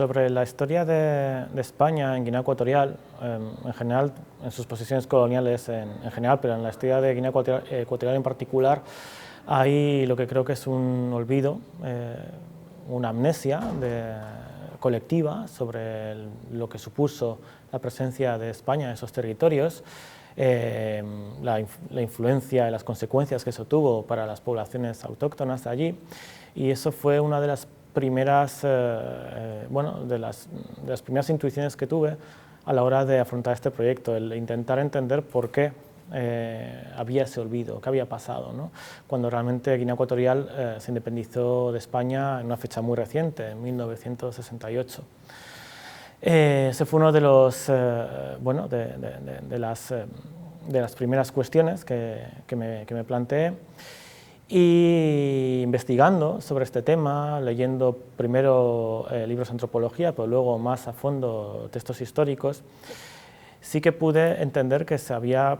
Sobre la historia de España en Guinea Ecuatorial, en general, en sus posiciones coloniales en general, pero en la historia de Guinea Ecuatorial en particular, hay lo que creo que es un olvido, una amnesia colectiva sobre lo que supuso la presencia de España en esos territorios, la influencia y las consecuencias que eso tuvo para las poblaciones autóctonas de allí, y eso fue una de las primeras, de las primeras intuiciones que tuve a la hora de afrontar este proyecto, el intentar entender por qué había ese olvido, qué había pasado, ¿no? Cuando realmente Guinea Ecuatorial se independizó de España en una fecha muy reciente, en 1968. Ese fue uno de los, de las primeras cuestiones que me planteé. Y investigando sobre este tema, leyendo primero libros de antropología, pero luego más a fondo textos históricos, sí que pude entender que se había,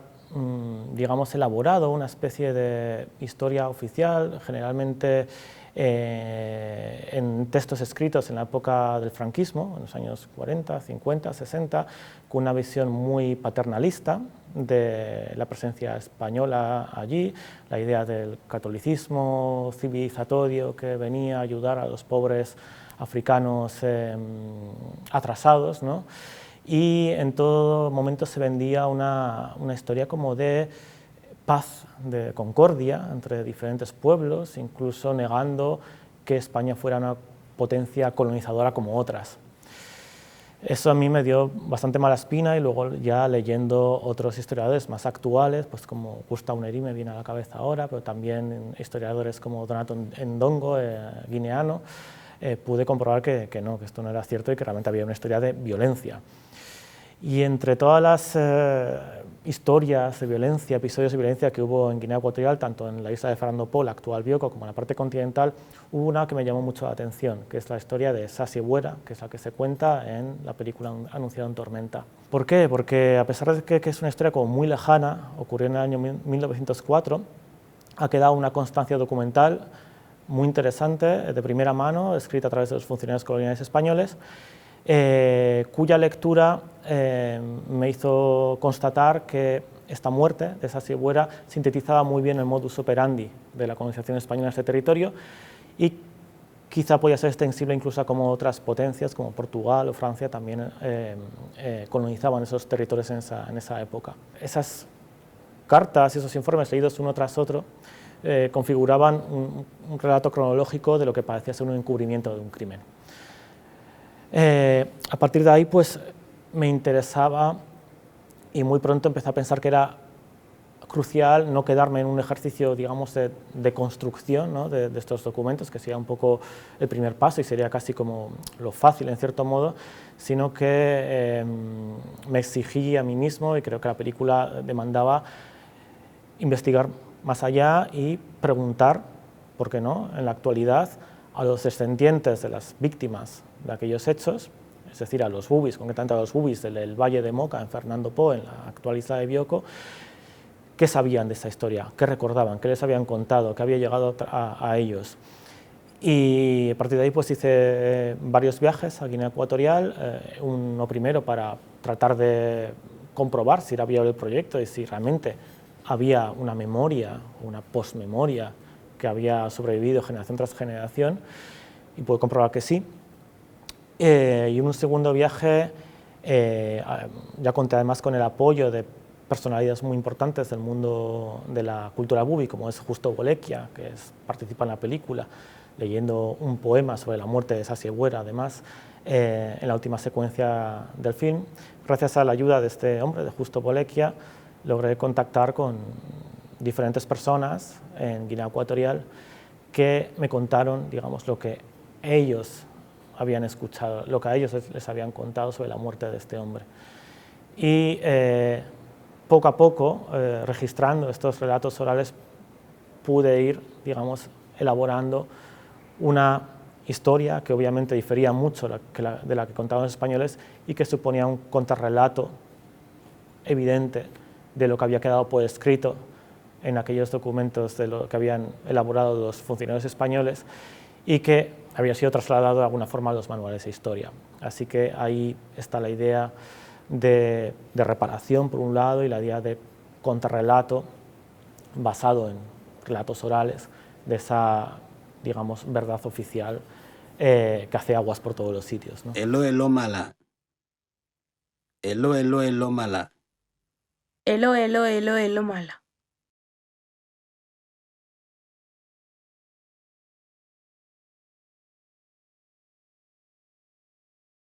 digamos, elaborado una especie de historia oficial, generalmente en textos escritos en la época del franquismo, en los años 40, 50, 60, con una visión muy paternalista de la presencia española allí, la idea del catolicismo civilizatorio que venía a ayudar a los pobres africanos atrasados, ¿no? Y en todo momento se vendía una historia como de paz, de concordia entre diferentes pueblos, incluso negando que España fuera una potencia colonizadora como otras. Eso a mí me dio bastante mala espina, y luego ya leyendo otros historiadores más actuales, pues como Gustavo Neri me viene a la cabeza ahora, pero también historiadores como Donato Ndongo, guineano, pude comprobar que esto no era cierto y que realmente había una historia de violencia. Y entre todas las historias de violencia, episodios de violencia que hubo en Guinea Ecuatorial, tanto en la isla de Fernando Poo, la actual Bioko, como en la parte continental, hubo una que me llamó mucho la atención, que es la historia de Sasiewera, que es la que se cuenta en la película Anunciado en Tormenta. ¿Por qué? Porque a pesar de que es una historia como muy lejana, ocurrió en el año 1904, ha quedado una constancia documental muy interesante, de primera mano, escrita a través de los funcionarios coloniales españoles, cuya lectura me hizo constatar que esta muerte de Sasiewera sintetizaba muy bien el modus operandi de la colonización española en este territorio, y quizá podía ser extensible incluso a como otras potencias como Portugal o Francia también colonizaban esos territorios en esa época. Esas cartas y esos informes leídos uno tras otro configuraban un relato cronológico de lo que parecía ser un encubrimiento de un crimen. A partir de ahí, pues, me interesaba, y muy pronto empecé a pensar que era crucial no quedarme en un ejercicio, digamos, de construcción, ¿no?, de estos documentos, que sería un poco el primer paso y sería casi como lo fácil en cierto modo, sino que me exigí a mí mismo, y creo que la película demandaba, investigar más allá y preguntar, ¿por qué no?, en la actualidad, a los descendientes de las víctimas de aquellos hechos, es decir, a los bubis, concretamente a los bubis del Valle de Moca, en Fernando Poo, en la actual isla de Bioko, qué sabían de esta historia, qué recordaban, qué les habían contado, qué había llegado a ellos. Y a partir de ahí pues hice varios viajes a Guinea Ecuatorial, uno primero para tratar de comprobar si era viable el proyecto y si realmente había una memoria, una posmemoria que había sobrevivido generación tras generación, y pude comprobar que sí. Y un segundo viaje, ya conté además con el apoyo de personalidades muy importantes del mundo de la cultura bubi, como es Justo Bolequia, que participa en la película, leyendo un poema sobre la muerte de Sasiewera, además, en la última secuencia del film. Gracias a la ayuda de este hombre, de Justo Bolequia, logré contactar con diferentes personas en Guinea Ecuatorial que me contaron, digamos, lo que ellos habían escuchado, lo que a ellos les habían contado sobre la muerte de este hombre. Y poco a poco, registrando estos relatos orales, pude ir, digamos, elaborando una historia que obviamente difería mucho de la que contaban los españoles y que suponía un contrarrelato evidente de lo que había quedado por escrito en aquellos documentos de lo que habían elaborado los funcionarios españoles, y que había sido trasladado de alguna forma a los manuales de historia. Así que ahí está la idea de reparación, por un lado, y la idea de contrarrelato basado en relatos orales de esa, digamos, verdad oficial que hace aguas por todos los sitios, ¿no? Elo, elo, mala. Elo, elo, elo, mala. Elo, elo, elo, elo, mala.